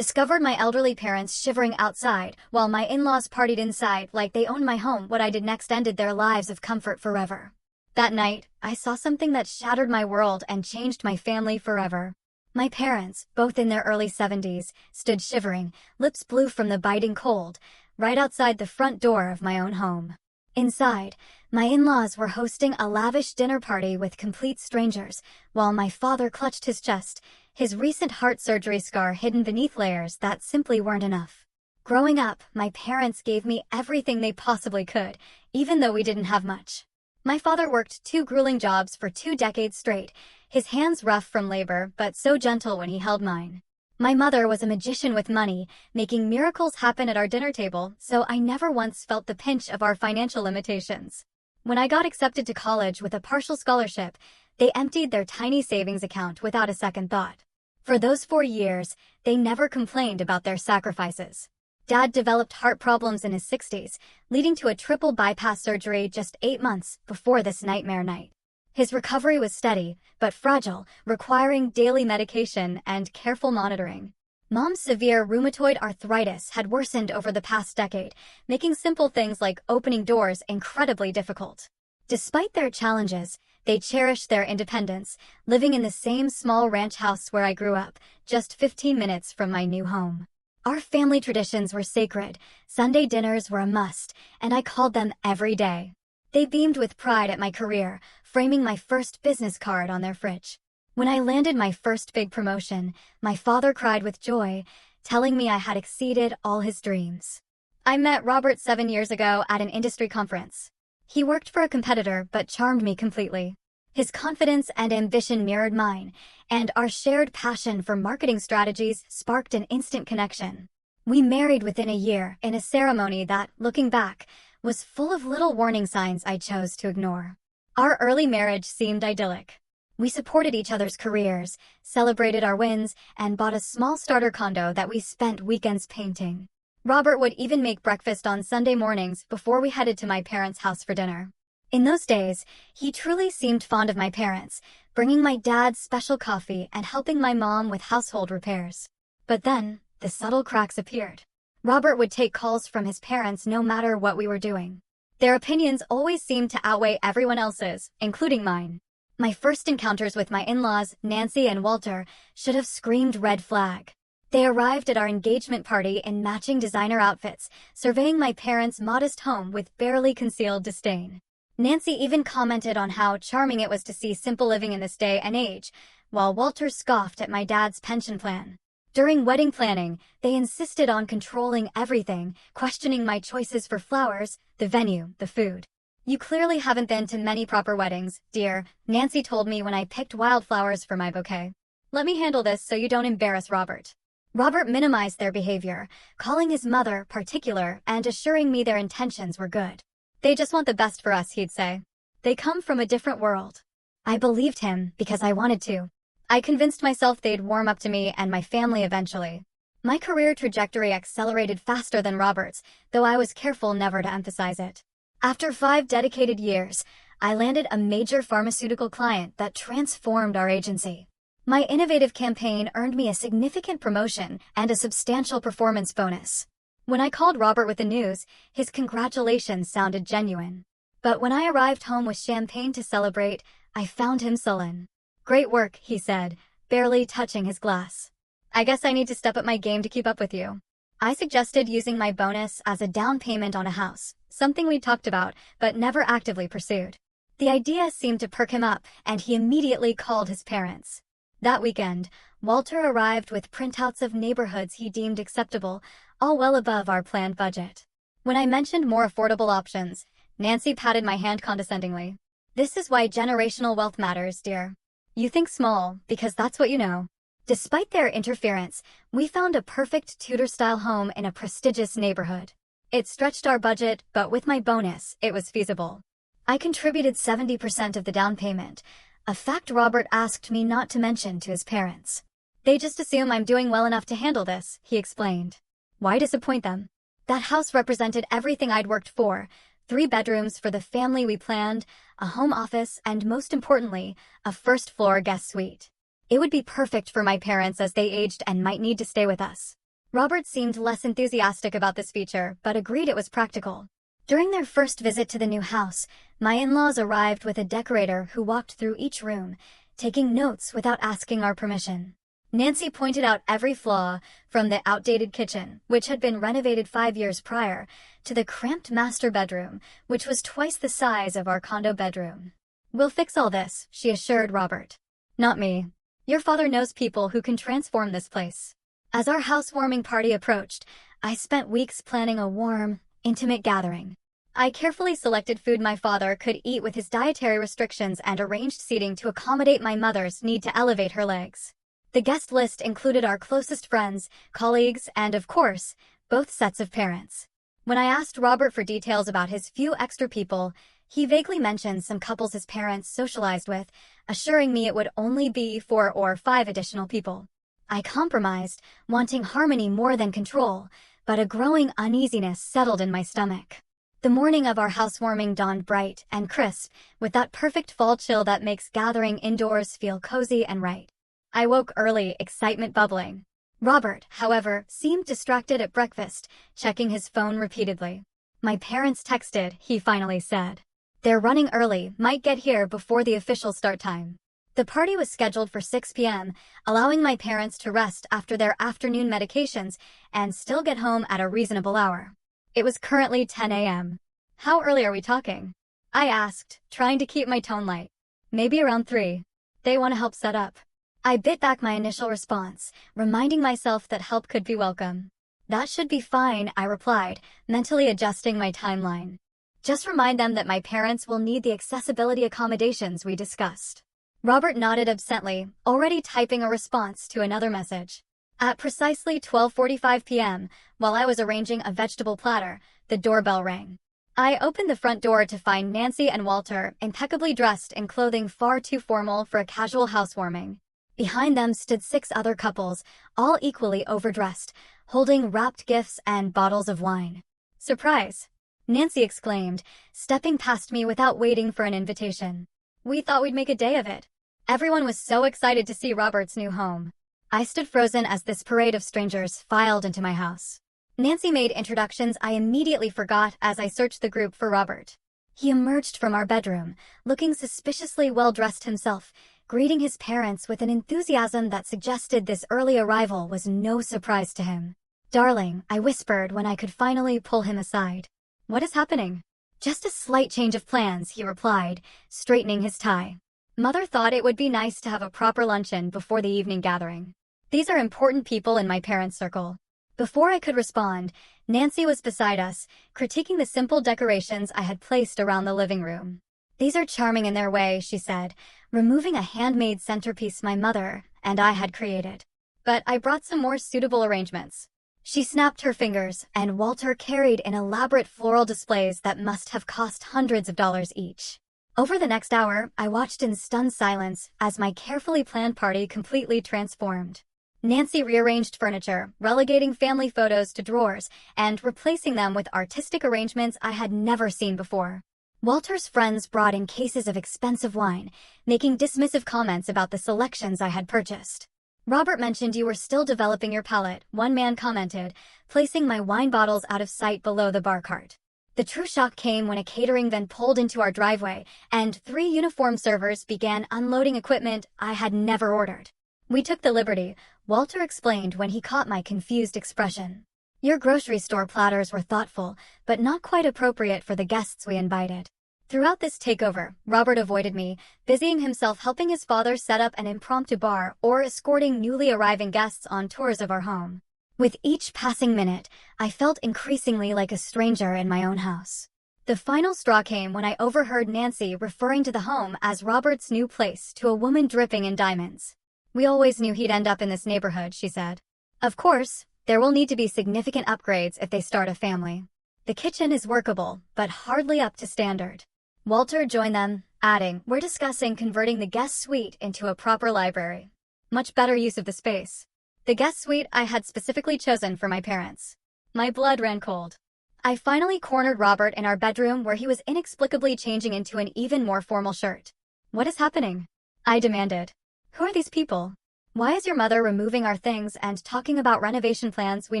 Discovered my elderly parents shivering outside, while my in-laws partied inside like they owned my home. What I did next ended their lives of comfort forever. That night, I saw something that shattered my world and changed my family forever. My parents, both in their early 70s, stood shivering, lips blue from the biting cold, right outside the front door of my own home. Inside, my in-laws were hosting a lavish dinner party with complete strangers, while my father clutched his chest, his recent heart surgery scar hidden beneath layers that simply weren't enough. Growing up, my parents gave me everything they possibly could, even though we didn't have much. My father worked 2 grueling jobs for 2 decades straight, his hands rough from labor but so gentle when he held mine. My mother was a magician with money, making miracles happen at our dinner table, so I never once felt the pinch of our financial limitations. When I got accepted to college with a partial scholarship, they emptied their tiny savings account without a second thought. For those 4 years, they never complained about their sacrifices. Dad developed heart problems in his 60s, leading to a triple bypass surgery just 8 months before this nightmare night. His recovery was steady, but fragile, requiring daily medication and careful monitoring. Mom's severe rheumatoid arthritis had worsened over the past decade, making simple things like opening doors incredibly difficult. Despite their challenges, they cherished their independence, living in the same small ranch house where I grew up, just 15 minutes from my new home. Our family traditions were sacred, Sunday dinners were a must, and I called them every day. They beamed with pride at my career, framing my first business card on their fridge. When I landed my first big promotion, my father cried with joy, telling me I had exceeded all his dreams. I met Robert 7 years ago at an industry conference. He worked for a competitor but charmed me completely. His confidence and ambition mirrored mine, and our shared passion for marketing strategies sparked an instant connection. We married within a year in a ceremony that, looking back, was full of little warning signs I chose to ignore. Our early marriage seemed idyllic. We supported each other's careers, celebrated our wins, and bought a small starter condo that we spent weekends painting. Robert would even make breakfast on Sunday mornings before we headed to my parents' house for dinner. In those days, he truly seemed fond of my parents, bringing my dad special coffee and helping my mom with household repairs. But then, the subtle cracks appeared. Robert would take calls from his parents no matter what we were doing. Their opinions always seemed to outweigh everyone else's, including mine. My first encounters with my in-laws, Nancy and Walter, should have screamed red flag. They arrived at our engagement party in matching designer outfits, surveying my parents' modest home with barely concealed disdain. Nancy even commented on how charming it was to see simple living in this day and age, while Walter scoffed at my dad's pension plan. During wedding planning, they insisted on controlling everything, questioning my choices for flowers, the venue, the food. "You clearly haven't been to many proper weddings, dear," Nancy told me when I picked wildflowers for my bouquet. "Let me handle this so you don't embarrass Robert." Robert minimized their behavior, calling his mother particular and assuring me their intentions were good. "They just want the best for us," he'd say. "They come from a different world." I believed him because I wanted to. I convinced myself they'd warm up to me and my family eventually. My career trajectory accelerated faster than Robert's, though I was careful never to emphasize it. After 5 dedicated years, I landed a major pharmaceutical client that transformed our agency. My innovative campaign earned me a significant promotion and a substantial performance bonus. When I called Robert with the news, his congratulations sounded genuine. But when I arrived home with champagne to celebrate, I found him sullen. "Great work," he said, barely touching his glass. "I guess I need to step up my game to keep up with you." I suggested using my bonus as a down payment on a house, something we'd talked about but never actively pursued. The idea seemed to perk him up, and he immediately called his parents. That weekend, Walter arrived with printouts of neighborhoods he deemed acceptable, all well above our planned budget. When I mentioned more affordable options, Nancy patted my hand condescendingly. "This is why generational wealth matters, dear. You think small, because that's what you know." Despite their interference, we found a perfect Tudor-style home in a prestigious neighborhood. It stretched our budget, but with my bonus, it was feasible. I contributed 70% of the down payment, a fact Robert asked me not to mention to his parents. "They just assume I'm doing well enough to handle this," he explained. Why disappoint them? That house represented everything I'd worked for: 3 bedrooms for the family we planned, a home office, and most importantly, a first-floor guest suite. It would be perfect for my parents as they aged and might need to stay with us. Robert seemed less enthusiastic about this feature, but agreed it was practical. During their first visit to the new house, my in-laws arrived with a decorator who walked through each room, taking notes without asking our permission. Nancy pointed out every flaw, from the outdated kitchen, which had been renovated 5 years prior, to the cramped master bedroom, which was twice the size of our condo bedroom. "We'll fix all this," she assured Robert. "Not me. Your father knows people who can transform this place." As our housewarming party approached, I spent weeks planning a warm, intimate gathering. I carefully selected food my father could eat with his dietary restrictions and arranged seating to accommodate my mother's need to elevate her legs. The guest list included our closest friends, colleagues, and, of course, both sets of parents. When I asked Robert for details about his few extra people, he vaguely mentioned some couples his parents socialized with, assuring me it would only be 4 or 5 additional people. I compromised, wanting harmony more than control, but a growing uneasiness settled in my stomach. The morning of our housewarming dawned bright and crisp, with that perfect fall chill that makes gathering indoors feel cozy and right. I woke early, excitement bubbling. Robert, however, seemed distracted at breakfast, checking his phone repeatedly. "My parents texted," he finally said. "They're running early, might get here before the official start time." The party was scheduled for 6 p.m., allowing my parents to rest after their afternoon medications and still get home at a reasonable hour. It was currently 10 a.m. "How early are we talking?" I asked, trying to keep my tone light. "Maybe around 3. They want to help set up." I bit back my initial response, reminding myself that help could be welcome. "That should be fine," I replied, mentally adjusting my timeline. "Just remind them that my parents will need the accessibility accommodations we discussed." Robert nodded absently, already typing a response to another message. At precisely 12:45 p.m., while I was arranging a vegetable platter, the doorbell rang. I opened the front door to find Nancy and Walter impeccably dressed in clothing far too formal for a casual housewarming. Behind them stood 6 other couples, all equally overdressed, holding wrapped gifts and bottles of wine. "Surprise!" Nancy exclaimed, stepping past me without waiting for an invitation. "We thought we'd make a day of it." Everyone was so excited to see Robert's new home. I stood frozen as this parade of strangers filed into my house. Nancy made introductions I immediately forgot as I searched the group for Robert. He emerged from our bedroom, looking suspiciously well-dressed himself, greeting his parents with an enthusiasm that suggested this early arrival was no surprise to him. "Darling," I whispered when I could finally pull him aside. "What is happening?" "Just a slight change of plans," he replied, straightening his tie. "Mother thought it would be nice to have a proper luncheon before the evening gathering. These are important people in my parents' circle." Before I could respond, Nancy was beside us, critiquing the simple decorations I had placed around the living room. "These are charming in their way," she said, removing a handmade centerpiece my mother and I had created. "But I brought some more suitable arrangements." She snapped her fingers, and Walter carried in elaborate floral displays that must have cost hundreds of dollars each. Over the next hour, I watched in stunned silence as my carefully planned party completely transformed. Nancy rearranged furniture, relegating family photos to drawers, and replacing them with artistic arrangements I had never seen before. Walter's friends brought in cases of expensive wine, making dismissive comments about the selections I had purchased. "Robert mentioned you were still developing your palate," one man commented, placing my wine bottles out of sight below the bar cart. The true shock came when a catering van pulled into our driveway, and 3 uniformed servers began unloading equipment I had never ordered. "We took the liberty," Walter explained when he caught my confused expression. "Your grocery store platters were thoughtful, but not quite appropriate for the guests we invited." Throughout this takeover, Robert avoided me, busying himself helping his father set up an impromptu bar or escorting newly arriving guests on tours of our home. With each passing minute, I felt increasingly like a stranger in my own house. The final straw came when I overheard Nancy referring to the home as Robert's new place to a woman dripping in diamonds. "We always knew he'd end up in this neighborhood," she said. "Of course, there will need to be significant upgrades if they start a family. The kitchen is workable, but hardly up to standard." Walter joined them, adding, "We're discussing converting the guest suite into a proper library. Much better use of the space." The guest suite I had specifically chosen for my parents. My blood ran cold. I finally cornered Robert in our bedroom where he was inexplicably changing into an even more formal shirt. "What is happening?" I demanded. "Who are these people?" Why is your mother removing our things and talking about renovation plans we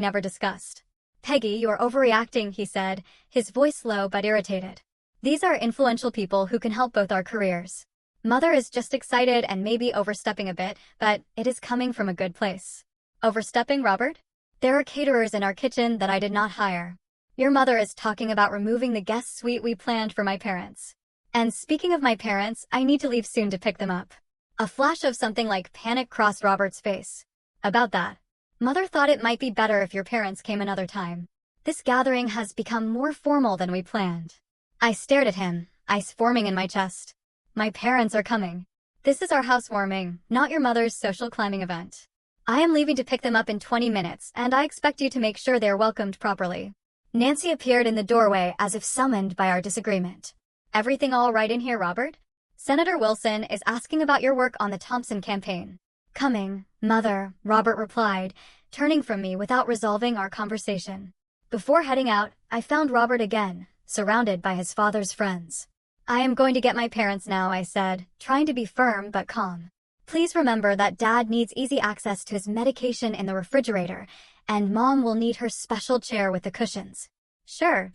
never discussed? Peggy, you're overreacting, he said, his voice low but irritated. These are influential people who can help both our careers. Mother is just excited and maybe overstepping a bit, but it is coming from a good place. Overstepping, Robert? There are caterers in our kitchen that I did not hire. Your mother is talking about removing the guest suite we planned for my parents. And speaking of my parents, I need to leave soon to pick them up. A flash of something like panic crossed Robert's face. About that. Mother thought it might be better if your parents came another time. This gathering has become more formal than we planned. I stared at him, ice forming in my chest. My parents are coming. This is our housewarming, not your mother's social climbing event. I am leaving to pick them up in 20 minutes, and I expect you to make sure they are welcomed properly. Nancy appeared in the doorway as if summoned by our disagreement. Everything all right in here, Robert? Senator Wilson is asking about your work on the Thompson campaign. Coming, Mother, Robert replied, turning from me without resolving our conversation. Before heading out, I found Robert again, surrounded by his father's friends. I am going to get my parents now, I said, trying to be firm but calm. Please remember that Dad needs easy access to his medication in the refrigerator, and Mom will need her special chair with the cushions. Sure,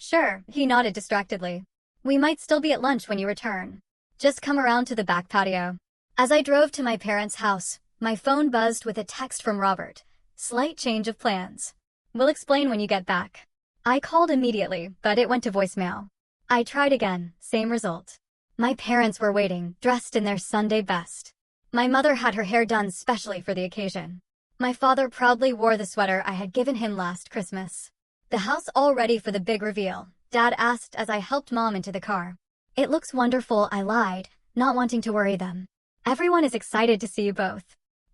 he nodded distractedly. We might still be at lunch when you return. Just come around to the back patio. As I drove to my parents' house, my phone buzzed with a text from Robert. Slight change of plans. We'll explain when you get back. I called immediately, but it went to voicemail. I tried again, same result. My parents were waiting, dressed in their Sunday best. My mother had her hair done specially for the occasion. My father proudly wore the sweater I had given him last Christmas. The house all ready for the big reveal, Dad asked as I helped Mom into the car. It looks wonderful, I lied, not wanting to worry them. Everyone is excited to see you both.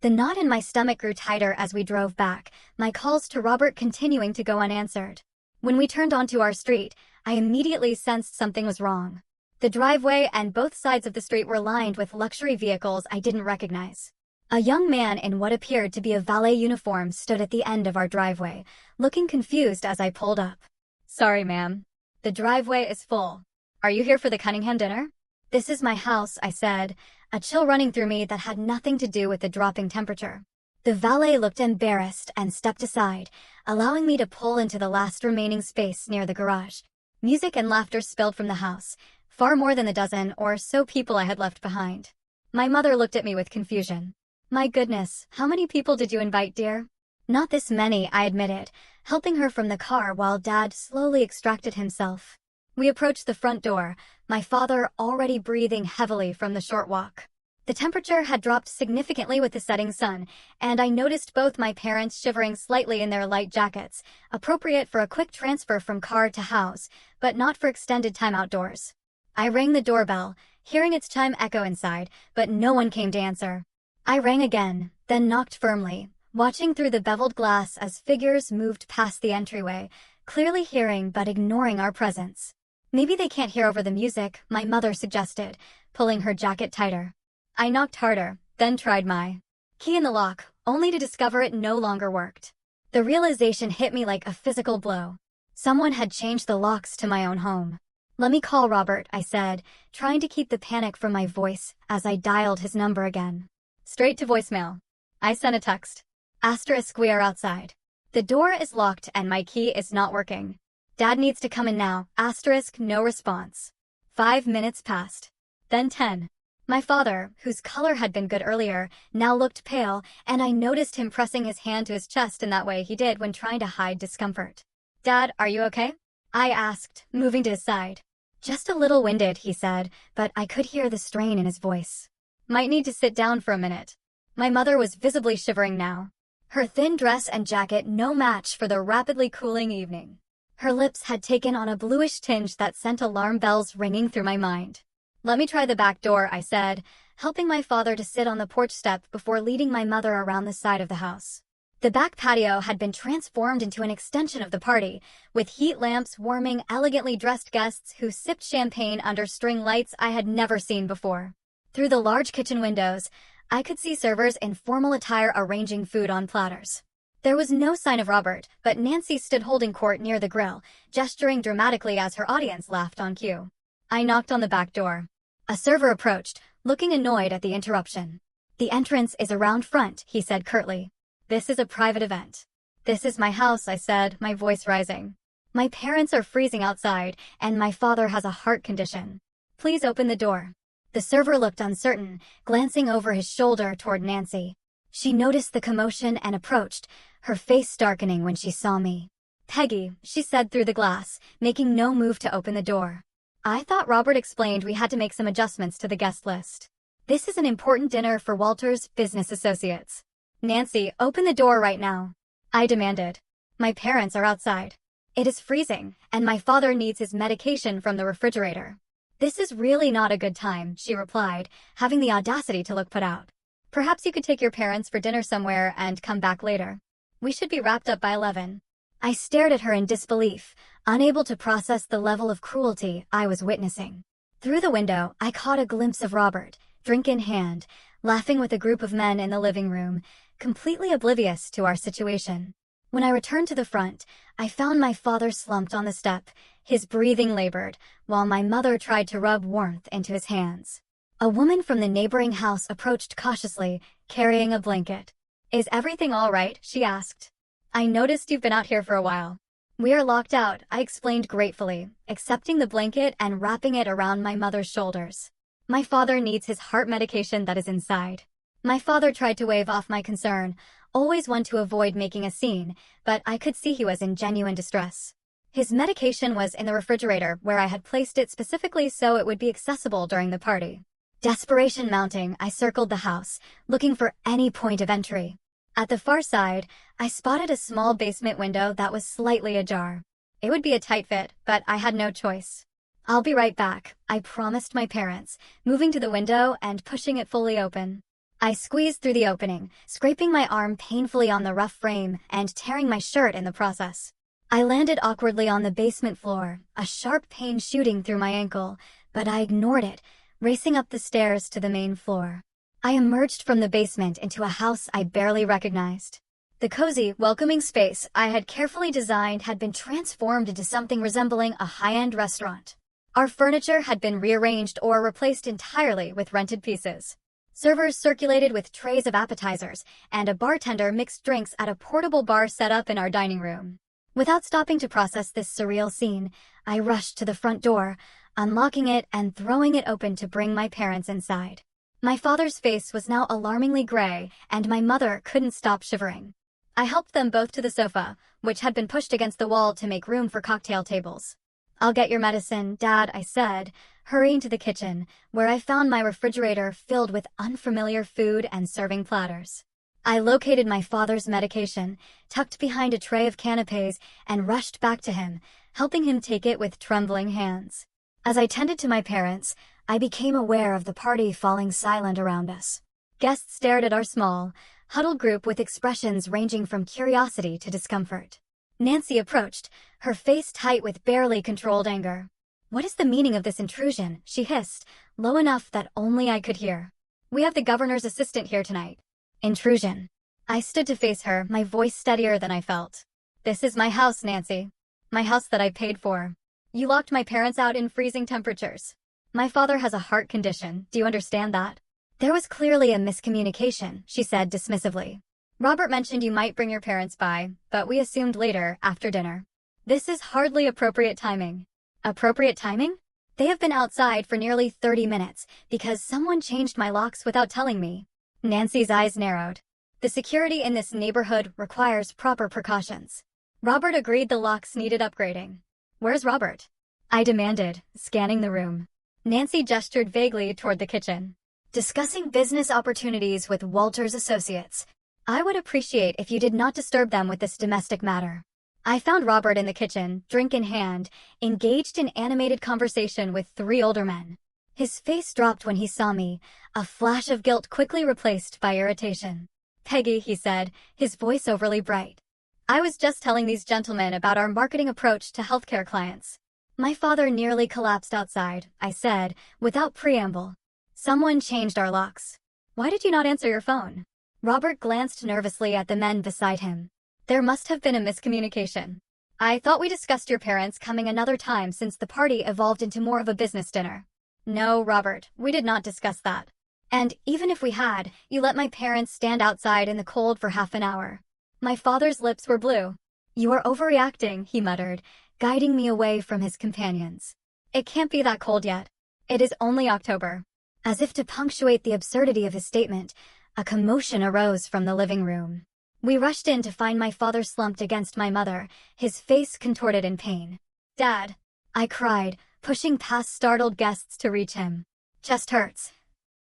The knot in my stomach grew tighter as we drove back, my calls to Robert continuing to go unanswered. When we turned onto our street, I immediately sensed something was wrong. The driveway and both sides of the street were lined with luxury vehicles I didn't recognize. A young man in what appeared to be a valet uniform stood at the end of our driveway, looking confused as I pulled up. Sorry, ma'am. The driveway is full. Are you here for the Cunningham dinner? This is my house, I said, a chill running through me that had nothing to do with the dropping temperature. The valet looked embarrassed and stepped aside, allowing me to pull into the last remaining space near the garage. Music and laughter spilled from the house, far more than the dozen or so people I had left behind. My mother looked at me with confusion. My goodness, how many people did you invite, dear? Not this many, I admitted, helping her from the car while Dad slowly extracted himself. We approached the front door, my father already breathing heavily from the short walk. The temperature had dropped significantly with the setting sun, and I noticed both my parents shivering slightly in their light jackets, appropriate for a quick transfer from car to house, but not for extended time outdoors. I rang the doorbell, hearing its chime echo inside, but no one came to answer. I rang again, then knocked firmly, watching through the beveled glass as figures moved past the entryway, clearly hearing but ignoring our presence. Maybe they can't hear over the music, my mother suggested, pulling her jacket tighter. I knocked harder, then tried my key in the lock, only to discover it no longer worked. The realization hit me like a physical blow. Someone had changed the locks to my own home. Let me call Robert, I said, trying to keep the panic from my voice as I dialed his number again. Straight to voicemail. I sent a text. *, we are outside. The door is locked and my key is not working. Dad needs to come in now, *, no response. 5 minutes passed. Then 10. My father, whose color had been good earlier, now looked pale, and I noticed him pressing his hand to his chest in that way he did when trying to hide discomfort. Dad, are you okay? I asked, moving to his side. Just a little winded, he said, but I could hear the strain in his voice. Might need to sit down for a minute. My mother was visibly shivering now. Her thin dress and jacket no match for the rapidly cooling evening. Her lips had taken on a bluish tinge that sent alarm bells ringing through my mind. Let me try the back door, I said, helping my father to sit on the porch step before leading my mother around the side of the house. The back patio had been transformed into an extension of the party, with heat lamps warming elegantly dressed guests who sipped champagne under string lights I had never seen before. Through the large kitchen windows, I could see servers in formal attire arranging food on platters. There was no sign of Robert, but Nancy stood holding court near the grill, gesturing dramatically as her audience laughed on cue. I knocked on the back door. A server approached, looking annoyed at the interruption. The entrance is around front, he said curtly. This is a private event. This is my house, I said, my voice rising. My parents are freezing outside, and my father has a heart condition. Please open the door. The server looked uncertain, glancing over his shoulder toward Nancy. She noticed the commotion and approached, her face darkening when she saw me. Peggy, she said through the glass, making no move to open the door. I thought Robert explained we had to make some adjustments to the guest list. This is an important dinner for Walter's business associates. Nancy, open the door right now. I demanded. My parents are outside. It is freezing, and my father needs his medication from the refrigerator. This is really not a good time, she replied, having the audacity to look put out. Perhaps you could take your parents for dinner somewhere and come back later. We should be wrapped up by 11. I stared at her in disbelief, unable to process the level of cruelty I was witnessing. Through the window, I caught a glimpse of Robert, drink in hand, laughing with a group of men in the living room, completely oblivious to our situation. When I returned to the front, I found my father slumped on the step, his breathing labored, while my mother tried to rub warmth into his hands. A woman from the neighboring house approached cautiously, carrying a blanket. Is everything all right? She asked. I noticed you've been out here for a while. We are locked out, I explained gratefully, accepting the blanket and wrapping it around my mother's shoulders. My father needs his heart medication that is inside. My father tried to wave off my concern, always one to avoid making a scene, but I could see he was in genuine distress. His medication was in the refrigerator where I had placed it specifically so it would be accessible during the party. Desperation mounting, I circled the house, looking for any point of entry. At the far side, I spotted a small basement window that was slightly ajar. It would be a tight fit, but I had no choice. I'll be right back, I promised my parents, moving to the window and pushing it fully open. I squeezed through the opening, scraping my arm painfully on the rough frame and tearing my shirt in the process. I landed awkwardly on the basement floor, a sharp pain shooting through my ankle, but I ignored it, racing up the stairs to the main floor. I emerged from the basement into a house I barely recognized. The cozy, welcoming space I had carefully designed had been transformed into something resembling a high-end restaurant. Our furniture had been rearranged or replaced entirely with rented pieces. Servers circulated with trays of appetizers, and a bartender mixed drinks at a portable bar set up in our dining room. Without stopping to process this surreal scene, I rushed to the front door, unlocking it and throwing it open to bring my parents inside. My father's face was now alarmingly gray, and my mother couldn't stop shivering. I helped them both to the sofa, which had been pushed against the wall to make room for cocktail tables. I'll get your medicine, Dad, I said, hurrying to the kitchen, where I found my refrigerator filled with unfamiliar food and serving platters. I located my father's medication, tucked behind a tray of canapes, and rushed back to him, helping him take it with trembling hands. As I tended to my parents, I became aware of the party falling silent around us. Guests stared at our small, huddled group with expressions ranging from curiosity to discomfort. Nancy approached, her face tight with barely controlled anger. What is the meaning of this intrusion? She hissed, low enough that only I could hear. We have the governor's assistant here tonight. Intrusion. I stood to face her, my voice steadier than I felt. This is my house, Nancy. My house that I paid for. You locked my parents out in freezing temperatures. My father has a heart condition, do you understand that? There was clearly a miscommunication, she said dismissively. Robert mentioned you might bring your parents by, but we assumed later, after dinner. This is hardly appropriate timing. Appropriate timing? They have been outside for nearly 30 minutes, because someone changed my locks without telling me. Nancy's eyes narrowed. The security in this neighborhood requires proper precautions. Robert agreed the locks needed upgrading. Where's Robert? I demanded, scanning the room. Nancy gestured vaguely toward the kitchen. Discussing business opportunities with Walter's associates. I would appreciate if you did not disturb them with this domestic matter. I found Robert in the kitchen, drink in hand, engaged in animated conversation with 3 older men. His face dropped when he saw me, a flash of guilt quickly replaced by irritation. Peggy, he said, his voice overly bright. I was just telling these gentlemen about our marketing approach to healthcare clients. My father nearly collapsed outside, I said, without preamble. Someone changed our locks. Why did you not answer your phone? Robert glanced nervously at the men beside him. There must have been a miscommunication. I thought we discussed your parents coming another time since the party evolved into more of a business dinner. No, Robert, we did not discuss that. And even if we had, you let my parents stand outside in the cold for half an hour. My father's lips were blue. You are overreacting, he muttered, guiding me away from his companions. It can't be that cold yet. It is only October. As if to punctuate the absurdity of his statement, a commotion arose from the living room. We rushed in to find my father slumped against my mother, his face contorted in pain. Dad, I cried, pushing past startled guests to reach him. Chest hurts.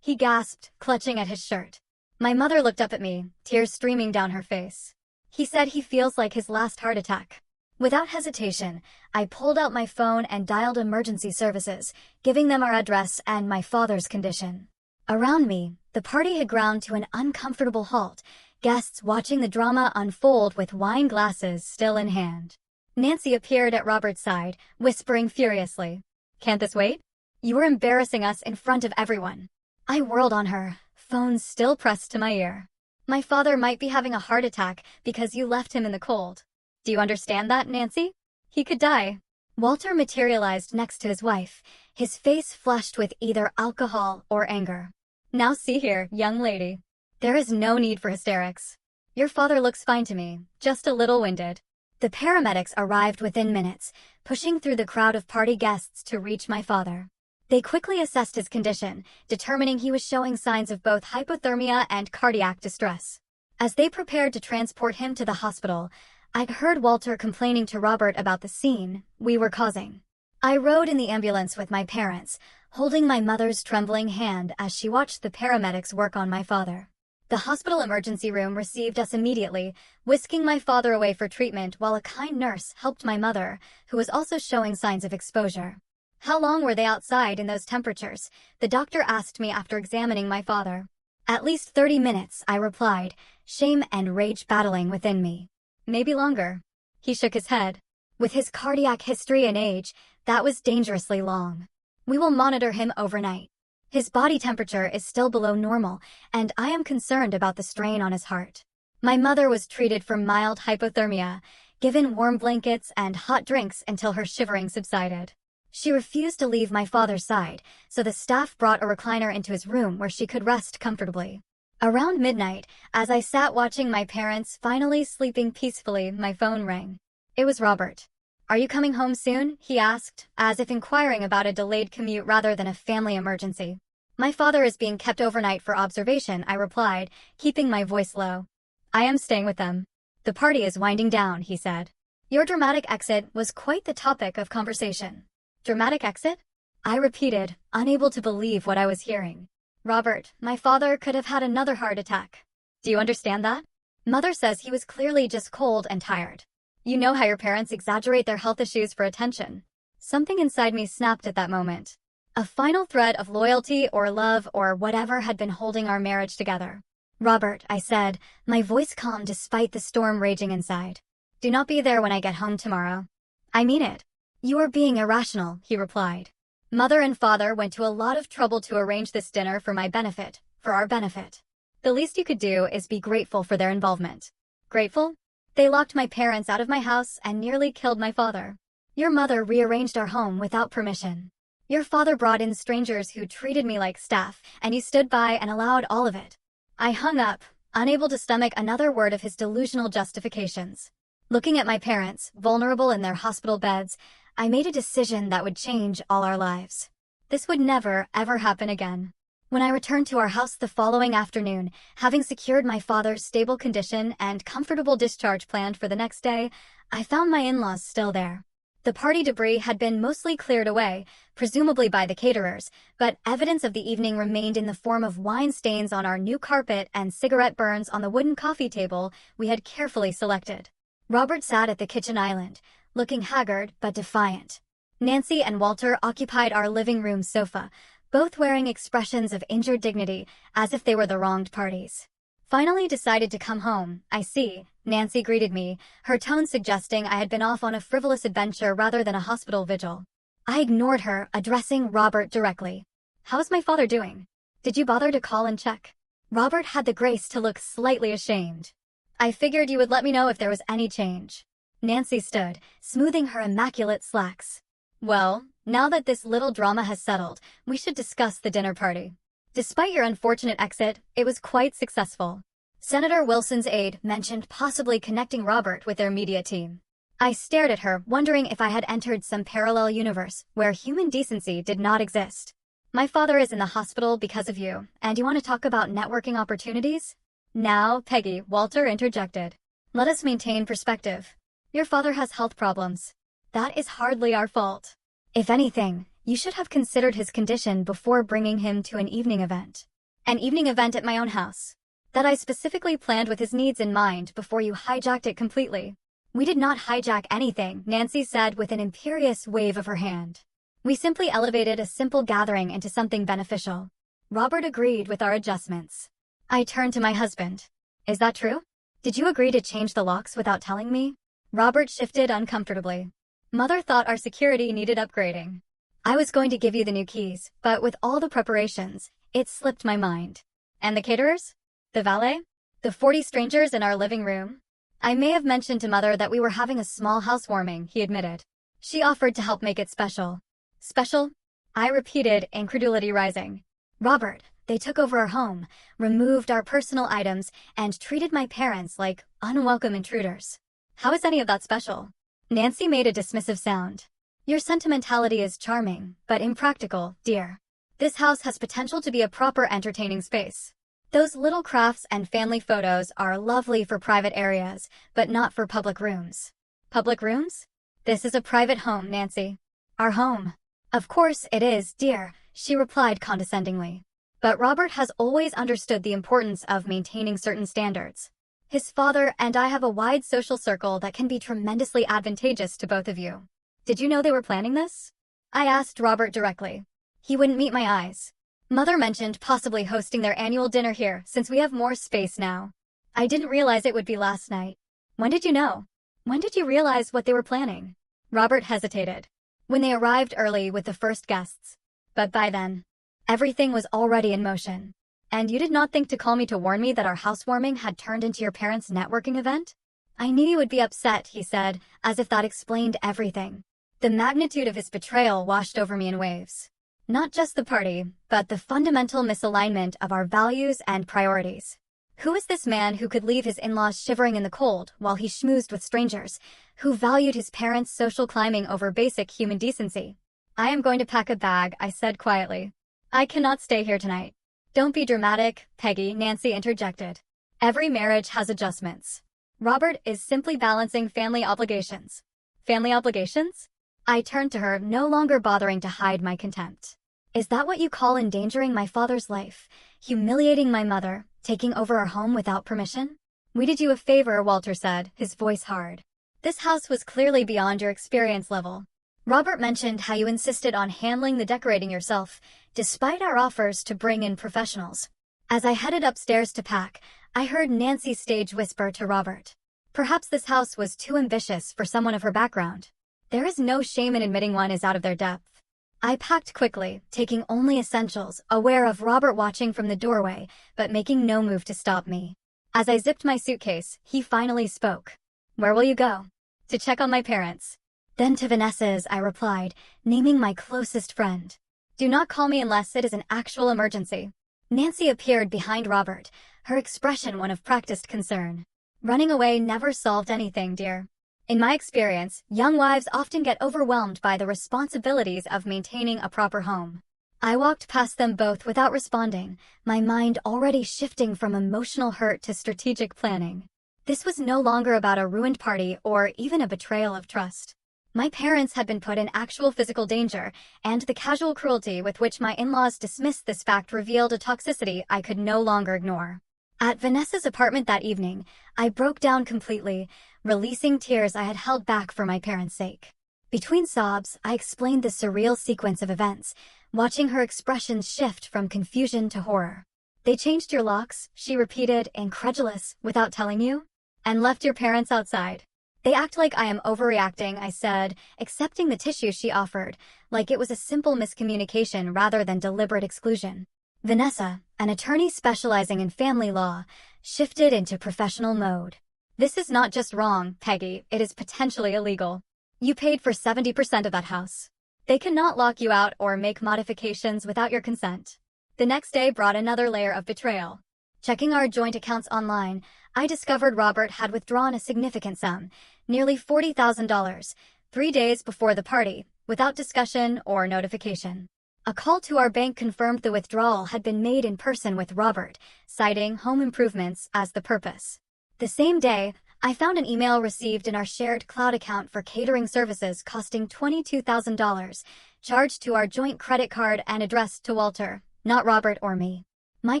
He gasped, clutching at his shirt. My mother looked up at me, tears streaming down her face. He said he feels like his last heart attack. Without hesitation, I pulled out my phone and dialed emergency services, giving them our address and my father's condition. Around me, the party had ground to an uncomfortable halt, guests watching the drama unfold with wine glasses still in hand. Nancy appeared at Robert's side, whispering furiously, "Can't this wait? You are embarrassing us in front of everyone." I whirled on her, phone still pressed to my ear. "My father might be having a heart attack because you left him in the cold. Do you understand that, Nancy? He could die." Walter materialized next to his wife, his face flushed with either alcohol or anger. "Now see here, young lady. There is no need for hysterics. Your father looks fine to me, just a little winded." The paramedics arrived within minutes, pushing through the crowd of party guests to reach my father. They quickly assessed his condition, determining he was showing signs of both hypothermia and cardiac distress. As they prepared to transport him to the hospital, I'd heard Walter complaining to Robert about the scene we were causing. I rode in the ambulance with my parents, holding my mother's trembling hand as she watched the paramedics work on my father. The hospital emergency room received us immediately, whisking my father away for treatment while a kind nurse helped my mother, who was also showing signs of exposure. "How long were they outside in those temperatures?" the doctor asked me after examining my father. "At least 30 minutes, I replied, shame and rage battling within me. "Maybe longer." He shook his head. With his cardiac history and age, that was dangerously long. "We will monitor him overnight. His body temperature is still below normal, and I am concerned about the strain on his heart." My mother was treated for mild hypothermia, given warm blankets and hot drinks until her shivering subsided. She refused to leave my father's side, so the staff brought a recliner into his room where she could rest comfortably. Around midnight, as I sat watching my parents finally sleeping peacefully, my phone rang. It was Robert. "Are you coming home soon?" he asked, as if inquiring about a delayed commute rather than a family emergency. "My father is being kept overnight for observation," I replied, keeping my voice low. "I am staying with them. The party is winding down," he said. "Your dramatic exit was quite the topic of conversation." "Dramatic exit?" I repeated, unable to believe what I was hearing. "Robert, my father could have had another heart attack. Do you understand that? Mother says he was clearly just cold and tired. You know how your parents exaggerate their health issues for attention." Something inside me snapped at that moment. A final thread of loyalty or love or whatever had been holding our marriage together. "Robert," I said, my voice calm despite the storm raging inside. "Do not be there when I get home tomorrow." "I mean it." "You are being irrational," he replied. "Mother and father went to a lot of trouble to arrange this dinner for my benefit, for our benefit. The least you could do is be grateful for their involvement." "Grateful?" "They locked my parents out of my house and nearly killed my father. Your mother rearranged our home without permission. Your father brought in strangers who treated me like staff, and you stood by and allowed all of it." I hung up, unable to stomach another word of his delusional justifications. Looking at my parents, vulnerable in their hospital beds, I made a decision that would change all our lives. This would never, ever happen again. When I returned to our house the following afternoon, having secured my father's stable condition and comfortable discharge planned for the next day, I found my in-laws still there. The party debris had been mostly cleared away, presumably by the caterers, but evidence of the evening remained in the form of wine stains on our new carpet and cigarette burns on the wooden coffee table we had carefully selected. Robert sat at the kitchen island, looking haggard but defiant. Nancy and Walter occupied our living room sofa, both wearing expressions of injured dignity, as if they were the wronged parties. "Finally decided to come home, I see," Nancy greeted me, her tone suggesting I had been off on a frivolous adventure rather than a hospital vigil. I ignored her, addressing Robert directly. "How's my father doing? Did you bother to call and check?" Robert had the grace to look slightly ashamed. "I figured you would let me know if there was any change." Nancy stood, smoothing her immaculate slacks. "Well, now that this little drama has settled, we should discuss the dinner party." Despite your unfortunate exit, it was quite successful. Senator Wilson's aide mentioned possibly connecting Robert with their media team. I stared at her, wondering if I had entered some parallel universe where human decency did not exist. My father is in the hospital because of you, and you want to talk about networking opportunities? Now, Peggy, Walter interjected. Let us maintain perspective. Your father has health problems. That is hardly our fault. If anything, you should have considered his condition before bringing him to an evening event. An evening event at my own house. That I specifically planned with his needs in mind before you hijacked it completely. We did not hijack anything, Nancy said with an imperious wave of her hand. We simply elevated a simple gathering into something beneficial. Robert agreed with our adjustments. I turned to my husband. Is that true? Did you agree to change the locks without telling me? Robert shifted uncomfortably. Mother thought our security needed upgrading. I was going to give you the new keys, but with all the preparations, it slipped my mind. And the caterers? The valet? The 40 strangers in our living room? I may have mentioned to Mother that we were having a small housewarming, he admitted. She offered to help make it special. Special? I repeated, incredulity rising. Robert, they took over our home, removed our personal items, and treated my parents like unwelcome intruders. How is any of that special? Nancy made a dismissive sound. Your sentimentality is charming, but impractical, dear. This house has potential to be a proper entertaining space. Those little crafts and family photos are lovely for private areas, but not for public rooms. Public rooms? This is a private home, Nancy. Our home. Of course it is, dear, she replied condescendingly. But Robert has always understood the importance of maintaining certain standards. His father and I have a wide social circle that can be tremendously advantageous to both of you. Did you know they were planning this? I asked Robert directly. He wouldn't meet my eyes. Mother mentioned possibly hosting their annual dinner here since we have more space now. I didn't realize it would be last night. When did you know? When did you realize what they were planning? Robert hesitated. When they arrived early with the first guests. But by then, everything was already in motion. And you did not think to call me to warn me that our housewarming had turned into your parents' networking event? I knew you would be upset, he said, as if that explained everything. The magnitude of his betrayal washed over me in waves. Not just the party, but the fundamental misalignment of our values and priorities. Who is this man who could leave his in-laws shivering in the cold while he schmoozed with strangers, who valued his parents' social climbing over basic human decency? I am going to pack a bag, I said quietly. I cannot stay here tonight. Don't be dramatic, Peggy, Nancy interjected. Every marriage has adjustments. Robert is simply balancing family obligations. Family obligations? I turned to her, no longer bothering to hide my contempt. Is that what you call endangering my father's life, humiliating my mother, taking over our home without permission? We did you a favor, Walter said, his voice hard. This house was clearly beyond your experience level. Robert mentioned how you insisted on handling the decorating yourself, despite our offers to bring in professionals. As I headed upstairs to pack, I heard Nancy stage whisper to Robert. Perhaps this house was too ambitious for someone of her background. There is no shame in admitting one is out of their depth. I packed quickly, taking only essentials, aware of Robert watching from the doorway, but making no move to stop me. As I zipped my suitcase, he finally spoke. Where will you go? To check on my parents. Then to Vanessa's, I replied, naming my closest friend. Do not call me unless it is an actual emergency. Nancy appeared behind Robert, her expression one of practiced concern. Running away never solved anything, dear. In my experience, young wives often get overwhelmed by the responsibilities of maintaining a proper home. I walked past them both without responding, my mind already shifting from emotional hurt to strategic planning. This was no longer about a ruined party or even a betrayal of trust. My parents had been put in actual physical danger, and the casual cruelty with which my in-laws dismissed this fact revealed a toxicity I could no longer ignore. At Vanessa's apartment that evening, I broke down completely, releasing tears I had held back for my parents' sake. Between sobs, I explained the surreal sequence of events, watching her expressions shift from confusion to horror. They changed your locks, she repeated, incredulous, without telling you? And left your parents outside. They act like I am overreacting, I said, accepting the tissue she offered, like it was a simple miscommunication rather than deliberate exclusion. Vanessa, an attorney specializing in family law, shifted into professional mode. This is not just wrong, Peggy, it is potentially illegal. You paid for 70% of that house. They cannot lock you out or make modifications without your consent. The next day brought another layer of betrayal. Checking our joint accounts online, I discovered Robert had withdrawn a significant sum, nearly $40,000, 3 days before the party, without discussion or notification. A call to our bank confirmed the withdrawal had been made in person with Robert, citing home improvements as the purpose. The same day, I found an email received in our shared cloud account for catering services costing $22,000, charged to our joint credit card and addressed to Walter, not Robert or me. My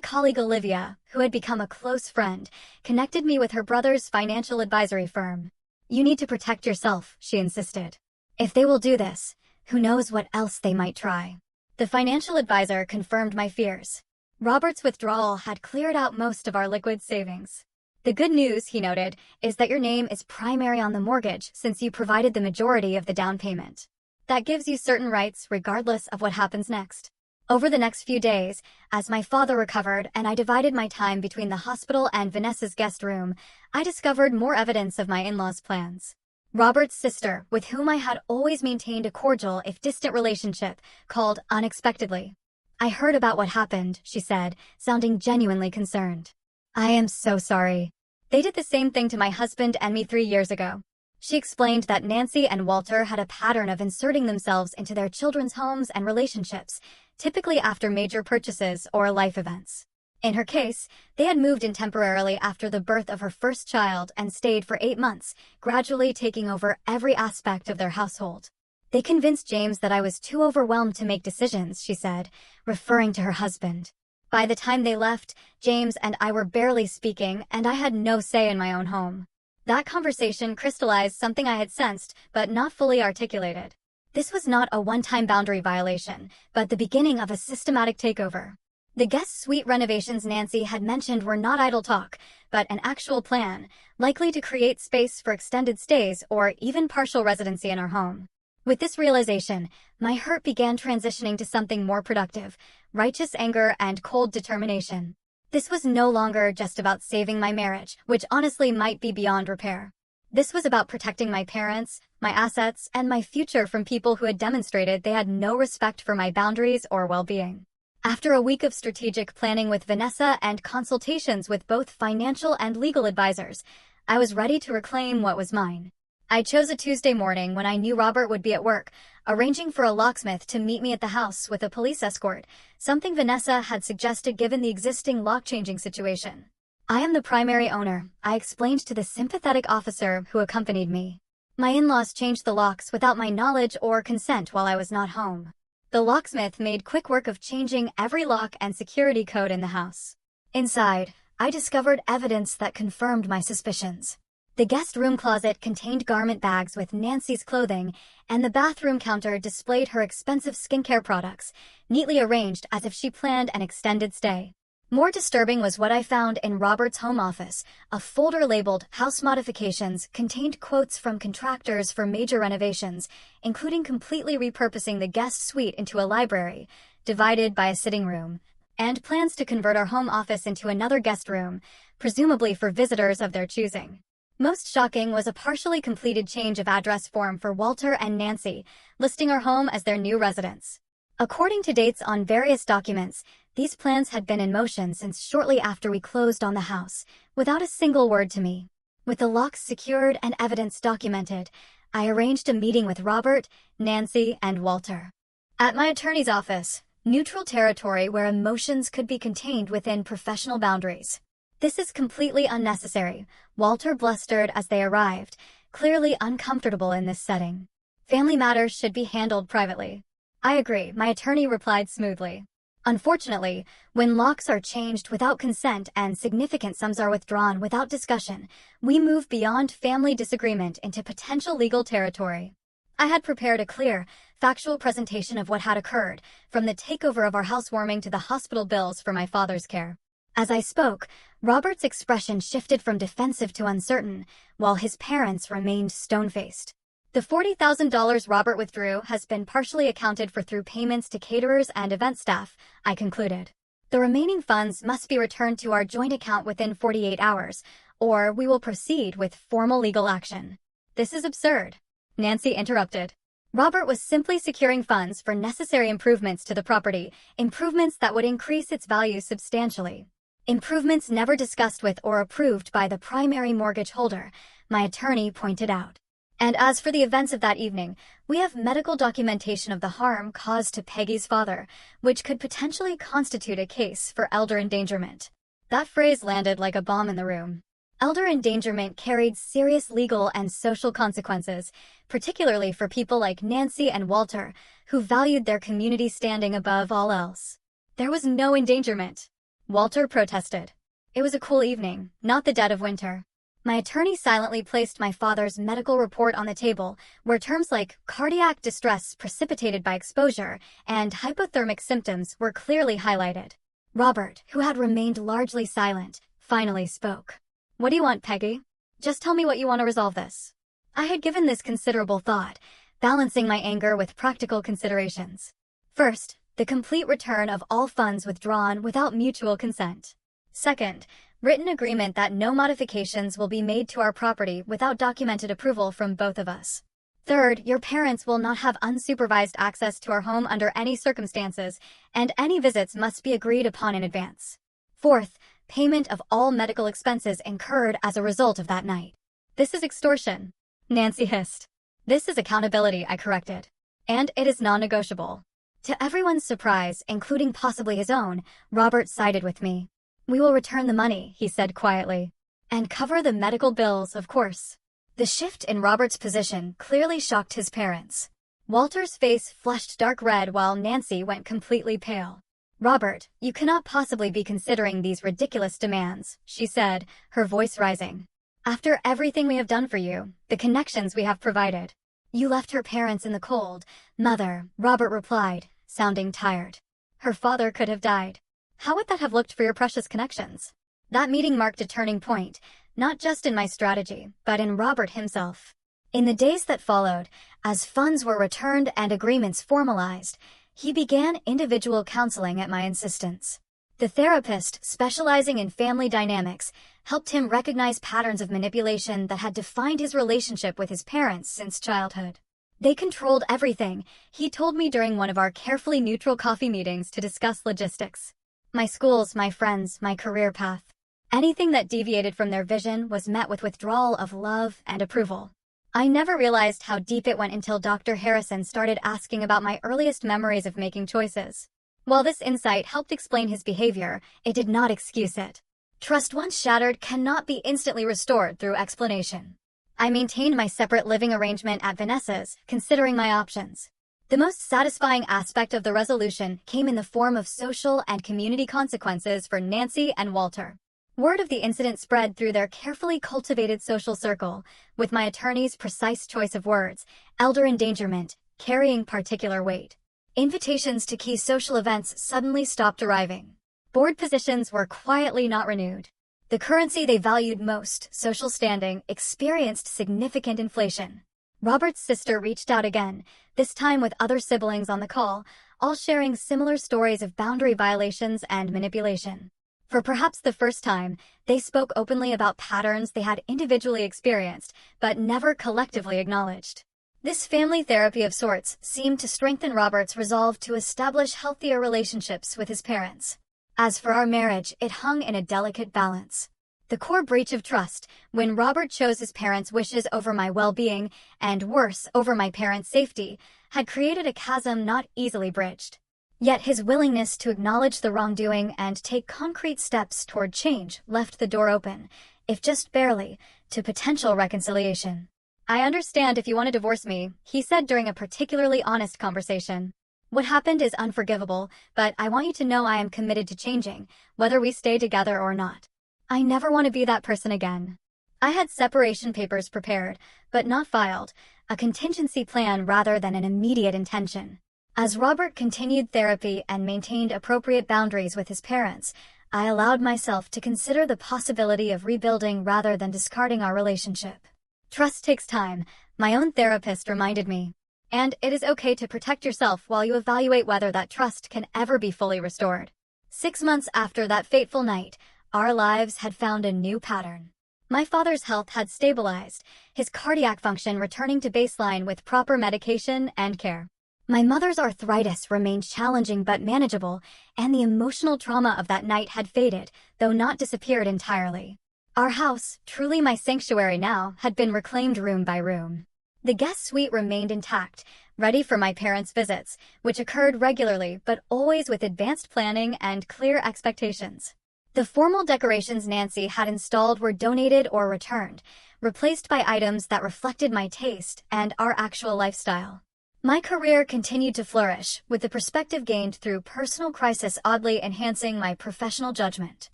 colleague Olivia, who had become a close friend, connected me with her brother's financial advisory firm. "You need to protect yourself," she insisted. "If they will do this, who knows what else they might try." The financial advisor confirmed my fears. Robert's withdrawal had cleared out most of our liquid savings. "The good news," he noted, "is that your name is primary on the mortgage since you provided the majority of the down payment. That gives you certain rights regardless of what happens next." Over the next few days, as my father recovered and I divided my time between the hospital and Vanessa's guest room, I discovered more evidence of my in-laws' plans. Robert's sister, with whom I had always maintained a cordial if distant relationship, called unexpectedly. "I heard about what happened," she said, sounding genuinely concerned. "I am so sorry. They did the same thing to my husband and me 3 years ago." She explained that Nancy and Walter had a pattern of inserting themselves into their children's homes and relationships, typically after major purchases or life events. In her case, they had moved in temporarily after the birth of her first child and stayed for 8 months, gradually taking over every aspect of their household. "They convinced James that I was too overwhelmed to make decisions," she said, referring to her husband. "By the time they left, James and I were barely speaking, and I had no say in my own home." That conversation crystallized something I had sensed, but not fully articulated. This was not a one-time boundary violation, but the beginning of a systematic takeover. The guest suite renovations Nancy had mentioned were not idle talk, but an actual plan, likely to create space for extended stays or even partial residency in our home. With this realization, my hurt began transitioning to something more productive, righteous anger and cold determination. This was no longer just about saving my marriage, which honestly might be beyond repair. This was about protecting my parents, my assets, and my future from people who had demonstrated they had no respect for my boundaries or well-being. After a week of strategic planning with Vanessa and consultations with both financial and legal advisors, I was ready to reclaim what was mine. I chose a Tuesday morning when I knew Robert would be at work, arranging for a locksmith to meet me at the house with a police escort, something Vanessa had suggested given the existing lock-changing situation. "I am the primary owner," I explained to the sympathetic officer who accompanied me. "My in-laws changed the locks without my knowledge or consent while I was not home." The locksmith made quick work of changing every lock and security code in the house. Inside, I discovered evidence that confirmed my suspicions. The guest room closet contained garment bags with Nancy's clothing, and the bathroom counter displayed her expensive skincare products, neatly arranged as if she planned an extended stay. More disturbing was what I found in Robert's home office. A folder labeled House Modifications contained quotes from contractors for major renovations, including completely repurposing the guest suite into a library, divided by a sitting room, and plans to convert our home office into another guest room, presumably for visitors of their choosing. Most shocking was a partially completed change of address form for Walter and Nancy, listing our home as their new residence. According to dates on various documents, these plans had been in motion since shortly after we closed on the house, without a single word to me. With the locks secured and evidence documented, I arranged a meeting with Robert, Nancy, and Walter. At my attorney's office, neutral territory where emotions could be contained within professional boundaries. "This is completely unnecessary," Walter blustered as they arrived, clearly uncomfortable in this setting. "Family matters should be handled privately." "I agree," my attorney replied smoothly. Unfortunately, when locks are changed without consent and significant sums are withdrawn without discussion, we move beyond family disagreement into potential legal territory. I had prepared a clear, factual presentation of what had occurred, from the takeover of our housewarming to the hospital bills for my father's care. As I spoke, Robert's expression shifted from defensive to uncertain, while his parents remained stone-faced. "The $40,000 Robert withdrew has been partially accounted for through payments to caterers and event staff," I concluded. "The remaining funds must be returned to our joint account within 48 hours, or we will proceed with formal legal action." "This is absurd," Nancy interrupted. Robert was simply securing funds for necessary improvements to the property, improvements that would increase its value substantially. Improvements never discussed with or approved by the primary mortgage holder, my attorney pointed out. And as for the events of that evening, we have medical documentation of the harm caused to Peggy's father, which could potentially constitute a case for elder endangerment. That phrase landed like a bomb in the room. Elder endangerment carried serious legal and social consequences, particularly for people like Nancy and Walter, who valued their community standing above all else. There was no endangerment. Walter protested. It was a cool evening, not the dead of winter. My attorney silently placed my father's medical report on the table, where terms like cardiac distress precipitated by exposure and hypothermic symptoms were clearly highlighted. Robert, who had remained largely silent, finally spoke. "What do you want, Peggy? Just tell me what you want to resolve this." I had given this considerable thought, balancing my anger with practical considerations. First, the complete return of all funds withdrawn without mutual consent. Second, written agreement that no modifications will be made to our property without documented approval from both of us. Third, your parents will not have unsupervised access to our home under any circumstances, and any visits must be agreed upon in advance. Fourth, payment of all medical expenses incurred as a result of that night. "This is extortion," Nancy hissed. "This is accountability," I corrected. "And it is non-negotiable." To everyone's surprise, including possibly his own, Robert sided with me. "We will return the money," he said quietly. "And cover the medical bills, of course." The shift in Robert's position clearly shocked his parents. Walter's face flushed dark red while Nancy went completely pale. "Robert, you cannot possibly be considering these ridiculous demands," she said, her voice rising. "After everything we have done for you, the connections we have provided." "You left her parents in the cold, Mother," Robert replied, sounding tired. "Her father could have died. How would that have looked for your precious connections?" That meeting marked a turning point, not just in my strategy, but in Robert himself. In the days that followed, as funds were returned and agreements formalized, he began individual counseling at my insistence. The therapist, specializing in family dynamics, helped him recognize patterns of manipulation that had defined his relationship with his parents since childhood. "They controlled everything," he told me during one of our carefully neutral coffee meetings to discuss logistics. "My schools, my friends, my career path. Anything that deviated from their vision was met with withdrawal of love and approval." I never realized how deep it went until Dr. Harrison started asking about my earliest memories of making choices. While this insight helped explain his behavior, it did not excuse it. Trust once shattered cannot be instantly restored through explanation. I maintained my separate living arrangement at Vanessa's, considering my options. The most satisfying aspect of the resolution came in the form of social and community consequences for Nancy and Walter. Word of the incident spread through their carefully cultivated social circle, with my attorney's precise choice of words, elder endangerment, carrying particular weight. Invitations to key social events suddenly stopped arriving. Board positions were quietly not renewed. The currency they valued most, social standing, experienced significant inflation. Robert's sister reached out again, this time with other siblings on the call, all sharing similar stories of boundary violations and manipulation. For perhaps the first time, they spoke openly about patterns they had individually experienced, but never collectively acknowledged. This family therapy of sorts seemed to strengthen Robert's resolve to establish healthier relationships with his parents. As for our marriage, it hung in a delicate balance. The core breach of trust, when Robert chose his parents' wishes over my well-being, and worse, over my parents' safety, had created a chasm not easily bridged. Yet his willingness to acknowledge the wrongdoing and take concrete steps toward change left the door open, if just barely, to potential reconciliation. "I understand if you want to divorce me," he said during a particularly honest conversation. "What happened is unforgivable, but I want you to know I am committed to changing, whether we stay together or not. I never want to be that person again." I had separation papers prepared, but not filed, a contingency plan rather than an immediate intention. As Robert continued therapy and maintained appropriate boundaries with his parents, I allowed myself to consider the possibility of rebuilding rather than discarding our relationship. Trust takes time, my own therapist reminded me. And it is okay to protect yourself while you evaluate whether that trust can ever be fully restored. 6 months after that fateful night, our lives had found a new pattern. My father's health had stabilized, his cardiac function returning to baseline with proper medication and care. My mother's arthritis remained challenging but manageable, and the emotional trauma of that night had faded, though not disappeared entirely. Our house, truly my sanctuary now, had been reclaimed room by room. The guest suite remained intact, ready for my parents' visits, which occurred regularly but always with advanced planning and clear expectations. The formal decorations Nancy had installed were donated or returned, replaced by items that reflected my taste and our actual lifestyle. My career continued to flourish, with the perspective gained through personal crisis oddly enhancing my professional judgment.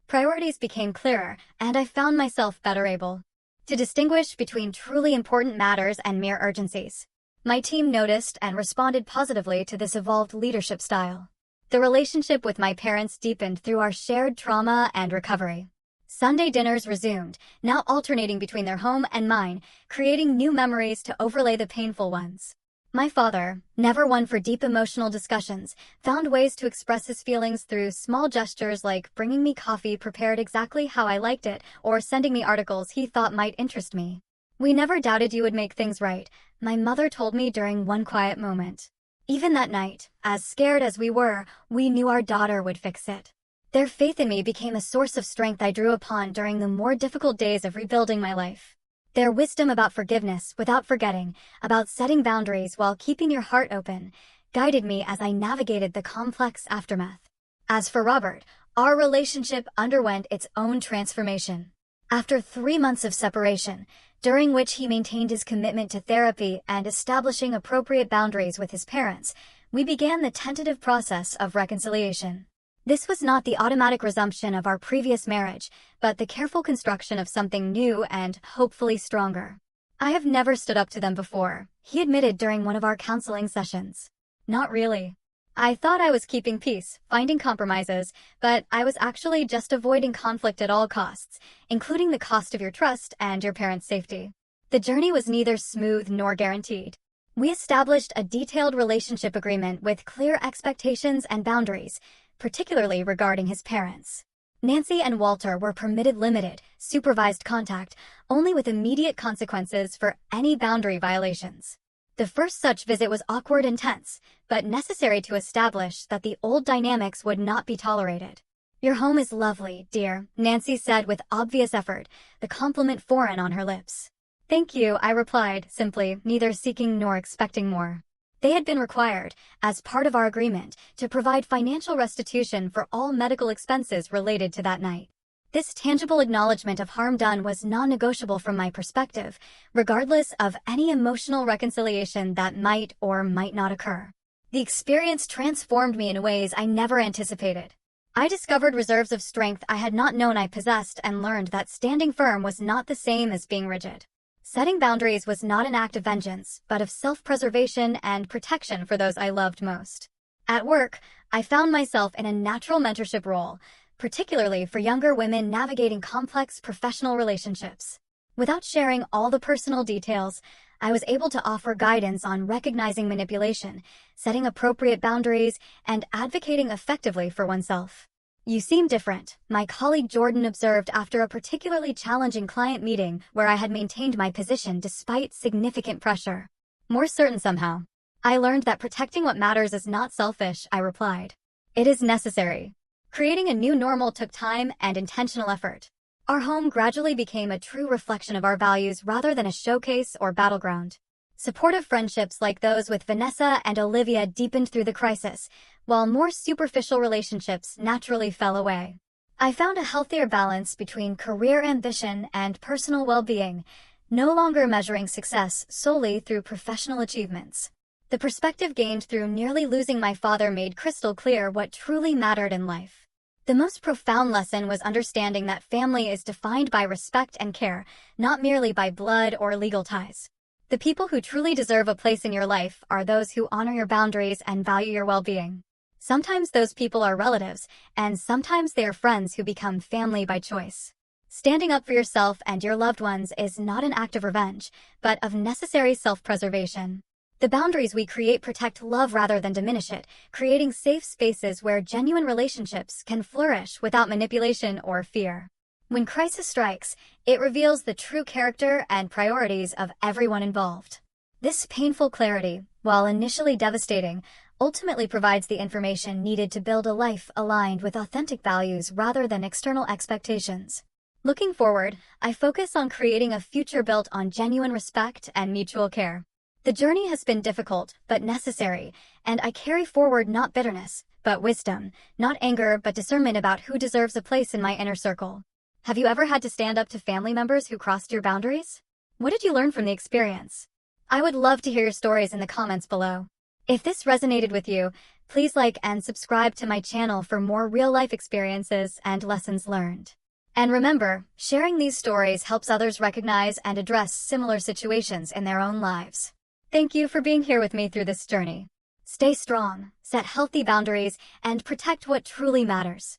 Priorities became clearer, and I found myself better able to distinguish between truly important matters and mere urgencies. My team noticed and responded positively to this evolved leadership style. The relationship with my parents deepened through our shared trauma and recovery. Sunday dinners resumed, now alternating between their home and mine, creating new memories to overlay the painful ones. My father, never one for deep emotional discussions, found ways to express his feelings through small gestures like bringing me coffee prepared exactly how I liked it or sending me articles he thought might interest me. "We never doubted you would make things right," my mother told me during one quiet moment. Even that night, as scared as we were, we knew our daughter would fix it. Their faith in me became a source of strength I drew upon during the more difficult days of rebuilding my life. Their wisdom about forgiveness without forgetting, about setting boundaries while keeping your heart open, guided me as I navigated the complex aftermath. As for Robert, our relationship underwent its own transformation. After 3 months of separation, during which he maintained his commitment to therapy and establishing appropriate boundaries with his parents, we began the tentative process of reconciliation. This was not the automatic resumption of our previous marriage, but the careful construction of something new and hopefully stronger. "I have never stood up to them before," he admitted during one of our counseling sessions. "Not really. I thought I was keeping peace, finding compromises, but I was actually just avoiding conflict at all costs, including the cost of your trust and your parents' safety." The journey was neither smooth nor guaranteed. We established a detailed relationship agreement with clear expectations and boundaries, particularly regarding his parents. Nancy and Walter were permitted limited, supervised contact, only with immediate consequences for any boundary violations. The first such visit was awkward and tense, but necessary to establish that the old dynamics would not be tolerated. "Your home is lovely, dear," Nancy said with obvious effort, the compliment foreign on her lips. "Thank you," I replied, simply, neither seeking nor expecting more. They had been required, as part of our agreement, to provide financial restitution for all medical expenses related to that night. This tangible acknowledgement of harm done was non-negotiable from my perspective, regardless of any emotional reconciliation that might or might not occur. The experience transformed me in ways I never anticipated. I discovered reserves of strength I had not known I possessed and learned that standing firm was not the same as being rigid. Setting boundaries was not an act of vengeance, but of self-preservation and protection for those I loved most. At work, I found myself in a natural mentorship role, particularly for younger women navigating complex professional relationships. Without sharing all the personal details, I was able to offer guidance on recognizing manipulation, setting appropriate boundaries, and advocating effectively for oneself. "You seem different," my colleague Jordan observed after a particularly challenging client meeting where I had maintained my position despite significant pressure. "More certain somehow." "I learned that protecting what matters is not selfish," I replied. "It is necessary." Creating a new normal took time and intentional effort. Our home gradually became a true reflection of our values rather than a showcase or battleground. Supportive friendships like those with Vanessa and Olivia deepened through the crisis, while more superficial relationships naturally fell away. I found a healthier balance between career ambition and personal well-being, no longer measuring success solely through professional achievements. The perspective gained through nearly losing my father made crystal clear what truly mattered in life. The most profound lesson was understanding that family is defined by respect and care, not merely by blood or legal ties. The people who truly deserve a place in your life are those who honor your boundaries and value your well-being. Sometimes those people are relatives, and sometimes they are friends who become family by choice. Standing up for yourself and your loved ones is not an act of revenge, but of necessary self-preservation. The boundaries we create protect love rather than diminish it, creating safe spaces where genuine relationships can flourish without manipulation or fear. When crisis strikes, it reveals the true character and priorities of everyone involved. This painful clarity, while initially devastating, ultimately provides the information needed to build a life aligned with authentic values rather than external expectations. Looking forward, I focus on creating a future built on genuine respect and mutual care. The journey has been difficult, but necessary, and I carry forward not bitterness, but wisdom, not anger, but discernment about who deserves a place in my inner circle. Have you ever had to stand up to family members who crossed your boundaries? What did you learn from the experience? I would love to hear your stories in the comments below. If this resonated with you, please like and subscribe to my channel for more real-life experiences and lessons learned. And remember, sharing these stories helps others recognize and address similar situations in their own lives. Thank you for being here with me through this journey. Stay strong, set healthy boundaries, and protect what truly matters.